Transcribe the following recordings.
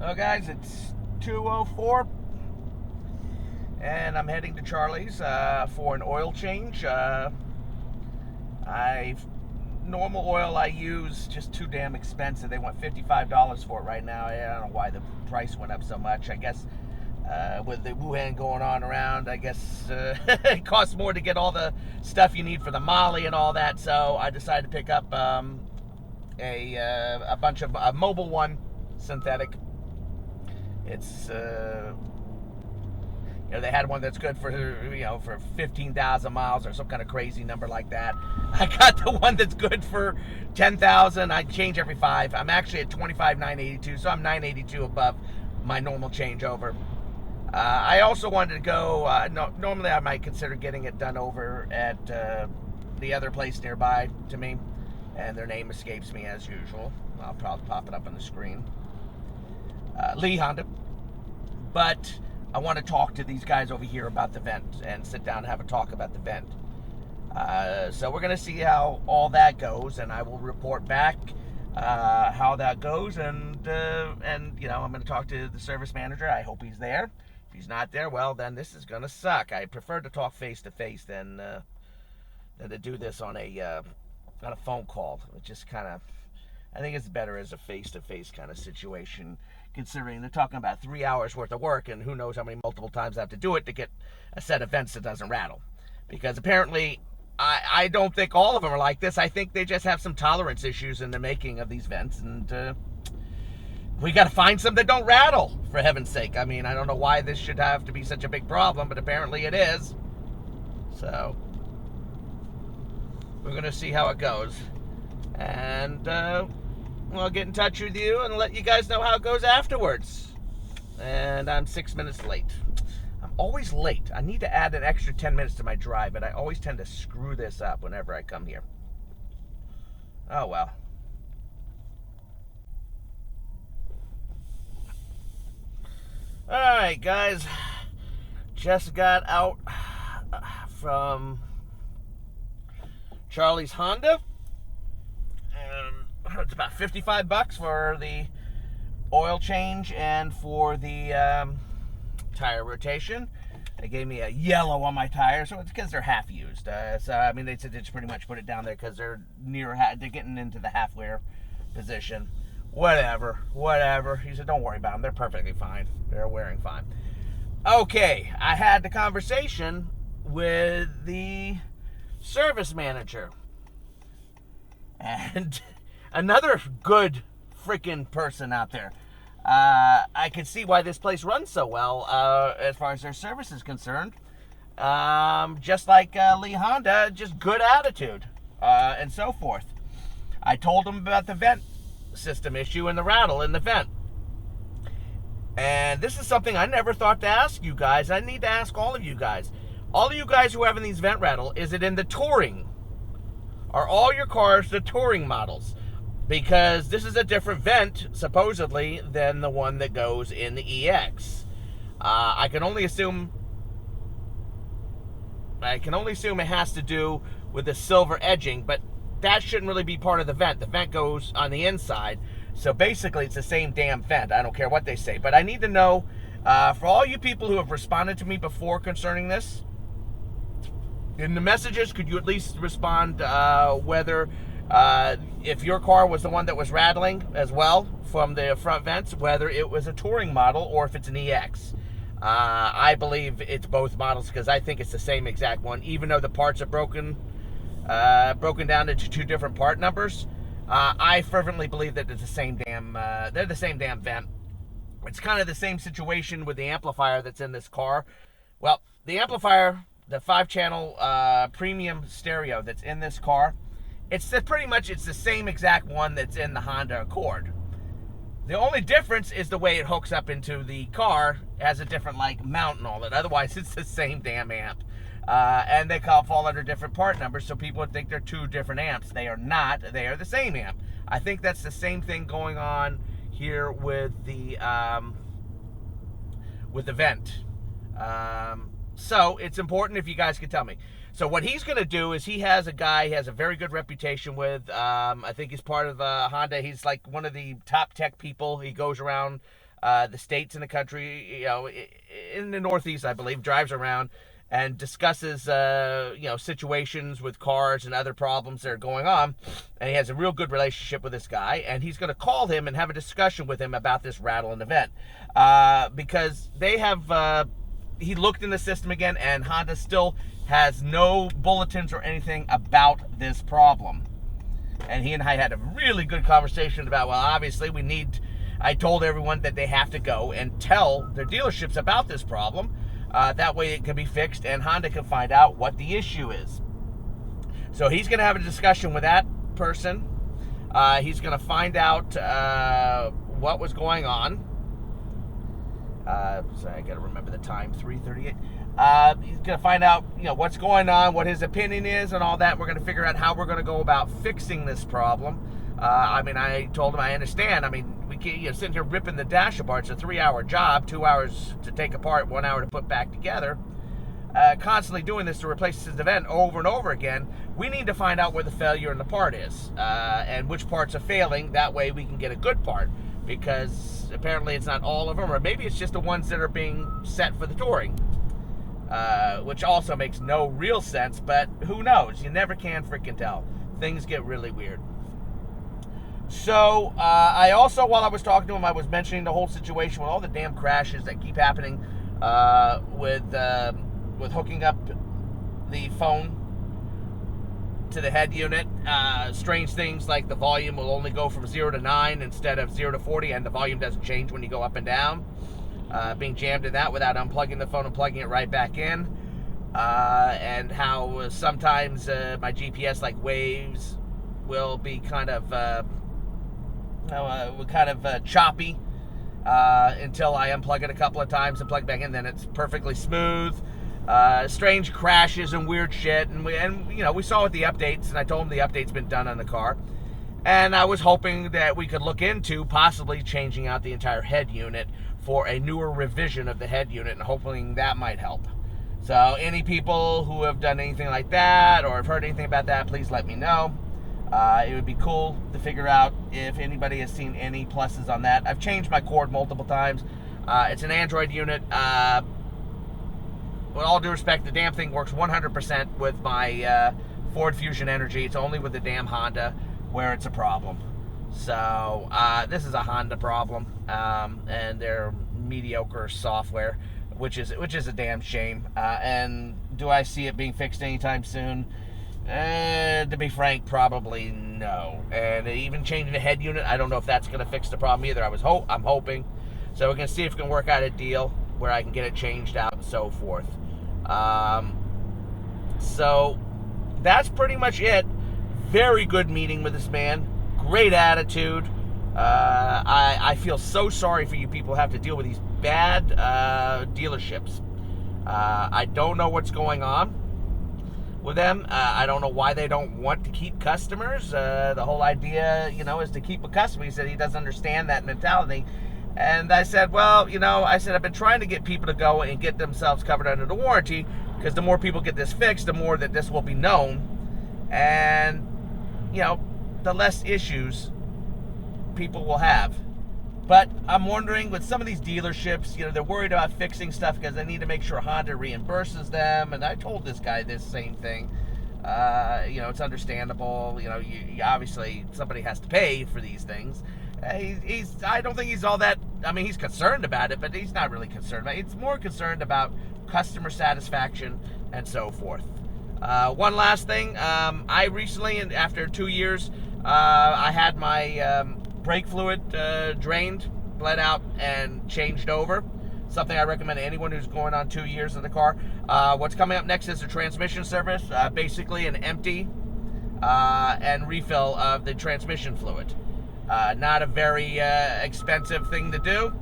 Well, guys, it's 2:04, and I'm heading to Charlie's for an oil change. I Normal oil I use just too damn expensive. They want $55 for it right now. I don't know why the price went up so much. I guess with the Wuhan going on around, I guess it costs more to get all the stuff you need for the Molly and all that. So I decided to pick up a bunch of a Mobile One synthetic. It's they had one that's good for for 15,000 miles or some kind of crazy number like that. I got the one that's good for 10,000. I change every 5. I'm actually at 25,982, so I'm 982 above my normal changeover. I also wanted to go. Normally, I might consider getting it done over at the other place nearby to me, and their name escapes me as usual. I'll probably pop it up on the screen. Lee Honda. But I want to talk to these guys over here about the vent and sit down and have a talk about the vent. So we're going to see how all that goes, and I will report back how that goes. And I'm going to talk to the service manager. I hope he's there. If he's not there, well, then this is going to suck. I prefer to talk face to face than to do this on a phone call. It just kind of, I think it's better as a face-to-face kind of situation, considering they're talking about 3 hours worth of work, and who knows how many multiple times I have to do it to get a set of vents that doesn't rattle. Because apparently, I don't think all of them are like this. I think they just have some tolerance issues in the making of these vents, and we got to find some that don't rattle, for heaven's sake. I mean, I don't know why this should have to be such a big problem, but apparently it is. So, we're going to see how it goes. And I'll get in touch with you and let you guys know how it goes afterwards. And I'm 6 minutes late. I'm always late. I need to add an extra 10 minutes to my drive, but I always tend to screw this up whenever I come here. Oh, well. Alright, guys. Just got out from Charlie's Honda. It's about $55 for the oil change and for the tire rotation. They gave me a yellow on my tires, so it's because they're half used. So I mean, they said they just pretty much put it down there because they're they're getting into the half wear position. Whatever. He said, don't worry about them. They're perfectly fine. They're wearing fine. Okay, I had the conversation with the service manager. And another good freaking person out there. I can see why this place runs so well as far as their service is concerned. Just like Lee Honda, just good attitude and so forth. I told him about the vent system issue and the rattle in the vent. And this is something I never thought to ask you guys. I need to ask all of you guys. All of you guys who are having these vent rattle, is it in the touring? Are all your cars the touring models? Because this is a different vent, supposedly, than the one that goes in the EX. I can only assume it has to do with the silver edging, but that shouldn't really be part of the vent. The vent goes on the inside, so basically it's the same damn vent. I don't care what they say, but I need to know, for all you people who have responded to me before concerning this, in the messages, could you at least respond whether if your car was the one that was rattling as well from the front vents, whether it was a touring model or if it's an EX. I believe it's both models because I think it's the same exact one, even though the parts are broken down into two different part numbers. I fervently believe that it's the same damn. They're the same damn vent. It's kind of the same situation with the amplifier that's in this car. Well, the amplifier, the 5-channel premium stereo that's in this car, it's the same exact one that's in the Honda Accord. The only difference is the way it hooks up into the car. It has a different mount and all that. Otherwise, it's the same damn amp. And they fall under different part numbers, so people would think they're two different amps. They are not. They are the same amp. I think that's the same thing going on here with the vent. So it's important if you guys could tell me. So what he's going to do is he has a very good reputation with, I think he's part of Honda. He's like one of the top tech people. He goes around the states in the country, in the Northeast, I believe, drives around and discusses, situations with cars and other problems that are going on. And he has a real good relationship with this guy, and he's going to call him and have a discussion with him about this rattling event, because they have. He looked in the system again, and Honda still has no bulletins or anything about this problem. And he and I had a really good conversation about, well, obviously I told everyone that they have to go and tell their dealerships about this problem. That way it can be fixed and Honda can find out what the issue is. So he's going to have a discussion with that person. He's going to find out what was going on. Sorry, I got to remember the time, 3:38. He's going to find out, what's going on, what his opinion is, and all that. We're going to figure out how we're going to go about fixing this problem. I told him I understand. We can't, sitting here ripping the dash apart. It's a 3-hour job, 2 hours to take apart, 1 hour to put back together. Constantly doing this to replace this event over and over again. We need to find out where the failure in the part is, and which parts are failing. That way we can get a good part, because apparently it's not all of them, or maybe it's just the ones that are being set for the touring, which also makes no real sense, but who knows? You never can freaking tell. Things get really weird. So I also, while I was talking to him, I was mentioning the whole situation with all the damn crashes that keep happening with hooking up the phone to the head unit. Strange things like the volume will only go from 0 to 9 instead of 0 to 40, and the volume doesn't change when you go up and down. Being jammed in that without unplugging the phone and plugging it right back in. And how sometimes my GPS, like Waves, will be kind of choppy until I unplug it a couple of times and plug it back in. Then it's perfectly smooth. Strange crashes and weird shit, and we saw with the updates, and I told him the update's been done on the car, and I was hoping that we could look into possibly changing out the entire head unit for a newer revision of the head unit, and hoping that might help. So any people who have done anything like that or have heard anything about that, please let me know. It would be cool to figure out if anybody has seen any pluses on that. I've changed my cord multiple times. It's an Android unit. With all due respect, the damn thing works 100% with my Ford Fusion Energy. It's only with the damn Honda where it's a problem. So this is a Honda problem, and their mediocre software, which is a damn shame. And do I see it being fixed anytime soon? To be frank, probably no. And even changing the head unit, I don't know if that's going to fix the problem either. I'm hoping. So we're going to see if we can work out a deal where I can get it changed out and so forth. So that's pretty much it. Very good meeting with this man. Great attitude. I feel so sorry for you people who have to deal with these bad dealerships. I don't know what's going on with them. I don't know why they don't want to keep customers. The whole idea, is to keep a customer. He said he doesn't understand that mentality. And I said, well, I've been trying to get people to go and get themselves covered under the warranty, because the more people get this fixed, the more that this will be known. And, the less issues people will have. But I'm wondering, with some of these dealerships, they're worried about fixing stuff because they need to make sure Honda reimburses them. And I told this guy this same thing. It's understandable. You obviously, somebody has to pay for these things. I don't think he's all that, he's concerned about it, but he's not really concerned about it. He's more concerned about customer satisfaction and so forth. One last thing, I recently, after 2 years, I had my brake fluid drained, bled out, and changed over. Something I recommend to anyone who's going on 2 years in the car. What's coming up next is a transmission service, basically an empty and refill of the transmission fluid. Not a very expensive thing to do,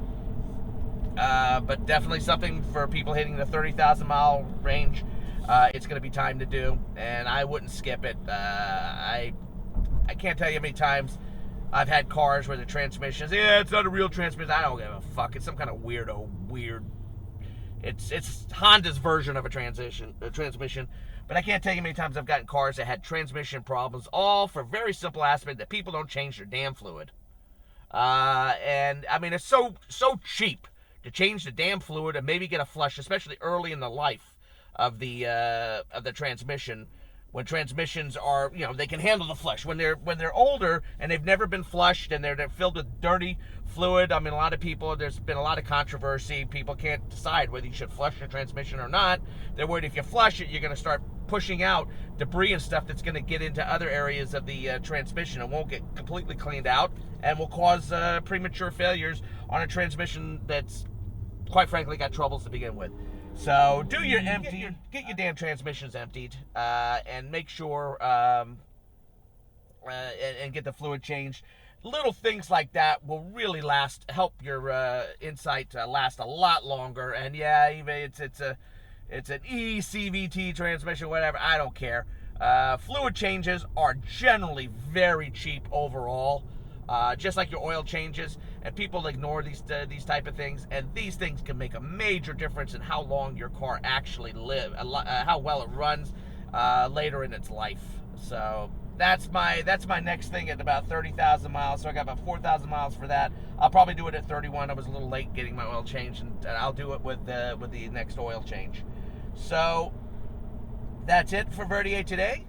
but definitely something for people hitting the 30,000 mile range. It's going to be time to do, and I wouldn't skip it. I can't tell you how many times I've had cars where the transmission is, it's not a real transmission. I don't give a fuck. It's some kind of weird. It's Honda's version of a transmission. But I can't tell you how many times I've gotten cars that had transmission problems, all for very simple aspect that people don't change their damn fluid. And I mean, it's so cheap to change the damn fluid and maybe get a flush, especially early in the life of the transmission. When transmissions are, they can handle the flush. When they're older and they've never been flushed and they're filled with dirty fluid. I mean, a lot of people, there's been a lot of controversy. People can't decide whether you should flush your transmission or not. They're worried if you flush it, you're going to start pushing out debris and stuff that's going to get into other areas of the transmission and won't get completely cleaned out and will cause premature failures on a transmission that's, quite frankly, got troubles to begin with. So do your empty, get your damn transmissions emptied, and make sure and get the fluid changed. Little things like that will really help your Insight last a lot longer. And yeah, even it's an ECVT transmission, whatever. I don't care. Fluid changes are generally very cheap overall. Just like your oil changes, and people ignore these type of things, and these things can make a major difference in how long your car actually lives, how well it runs later in its life. So that's my next thing at about 30,000 miles. So I got about 4,000 miles for that. I'll probably do it at 31. I was a little late getting my oil changed, and I'll do it with the next oil change. So that's it for Verdier today.